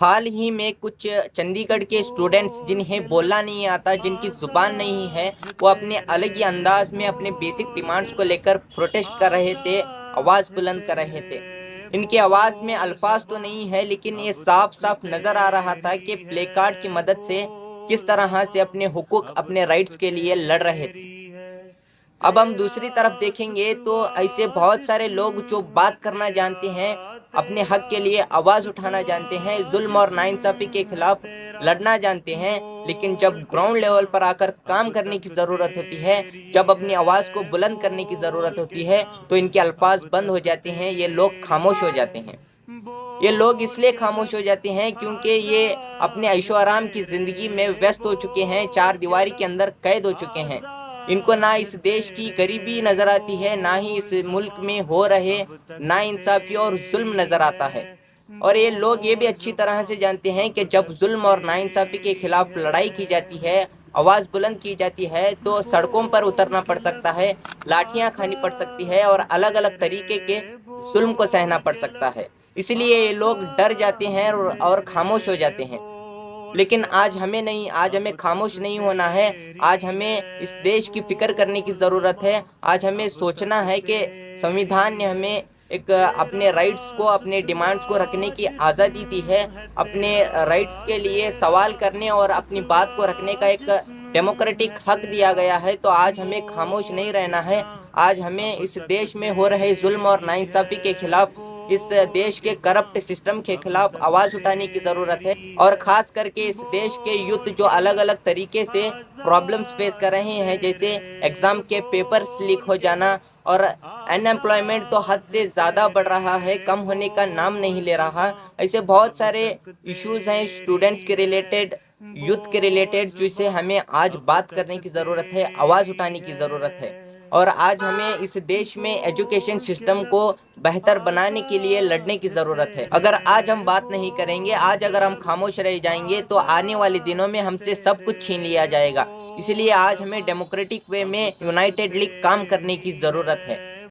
हाल ही में कुछ चंडीगढ़ के स्टूडेंट्स जिन्हें बोलना नहीं आता, जिनकी ज़ुबान नहीं है, वो अपने अलग ही अंदाज में अपने बेसिक डिमांड्स को लेकर प्रोटेस्ट कर रहे थे, आवाज़ बुलंद कर रहे थे। इनकी आवाज़ में अल्फाज तो नहीं है, लेकिन ये साफ-साफ नज़र आ रहा था कि प्ले कार्ड की मदद से किस तरह से अपने हुकूक, अपने राइट्स के लिए लड़ रहे थे। अब हम दूसरी तरफ देखेंगे तो ऐसे बहुत सारे लोग जो बात करना जानते हैं, अपने हक के लिए आवाज़ उठाना जानते हैं, ज़ुल्म और नाइंसाफ़ी के खिलाफ लड़ना जानते हैं, लेकिन जब ग्राउंड लेवल पर आकर काम करने की ज़रूरत होती है, जब अपनी आवाज़ को बुलंद करने की ज़रूरत होती है, तो इनके अल्फ़ाज़ बंद हो जाते हैं, ये लोग खामोश हो जाते हैं। ये लोग इसलिए खामोश हो जाते हैं क्योंकि ये अपने ऐशो-आराम की ज़िंदगी में व्यस्त हो चुके हैं, चार दीवारी के अंदर कैद हो चुके हैं। इनको ना इस देश की गरीबी नज़र आती है, ना ही इस मुल्क में हो रहे नाइंसाफ़ी और ज़ुल्म नज़र आता है। और ये लोग ये भी अच्छी तरह से जानते हैं कि जब ज़ुल्म और नाइंसाफ़ी के खिलाफ लड़ाई की जाती है, आवाज़ बुलंद की जाती है, तो सड़कों पर उतरना पड़ सकता है, लाठियाँ खानी पड़ सकती है और अलग-अलग तरीके के ज़ुल्म को सहना पड़ सकता है। इसलिए ये लोग डर जाते हैं और खामोश हो जाते हैं। लेकिन आज हमें नहीं, आज हमें खामोश नहीं होना है, आज हमें इस देश की फ़िक्र करने की ज़रूरत है। आज हमें सोचना है कि संविधान ने हमें एक अपने राइट्स को, अपने डिमांड्स को रखने की आज़ादी दी है। अपने राइट्स के लिए सवाल करने और अपनी बात को रखने का एक डेमोक्रेटिक हक दिया गया है, तो आज हमें खामोश नहीं रहना है। आज हमें इस देश में हो रहे ज़ुल्म और नाइंसाफ़ी के खिलाफ, इस देश के करप्ट सिस्टम के खिलाफ आवाज़ उठाने की ज़रूरत है और ख़ास करके इस देश के यूथ जो अलग-अलग तरीके से प्रॉब्लम्स फेस कर रहे हैं, जैसे एग्ज़ाम के पेपर्स लीक हो जाना और अनएम्प्लॉयमेंट तो हद से ज़्यादा बढ़ रहा है, कम होने का नाम नहीं ले रहा। ऐसे बहुत सारे इश्यूज़ हैं स्टूडेंट्स के रिलेटेड, यूथ के रिलेटेड, जिसे हमें आज बात करने की ज़रूरत है, आवाज़ उठाने की ज़रूरत है। और आज हमें इस देश में एजुकेशन सिस्टम को बेहतर बनाने के लिए लड़ने की ज़रूरत है। अगर आज हम बात नहीं करेंगे, आज अगर हम खामोश रह जाएँगे, तो आने वाले दिनों में हमसे सब कुछ छीन लिया जाएगा। इसलिए आज हमें डेमोक्रेटिक वे में यूनाइटेडली काम करने की ज़रूरत है।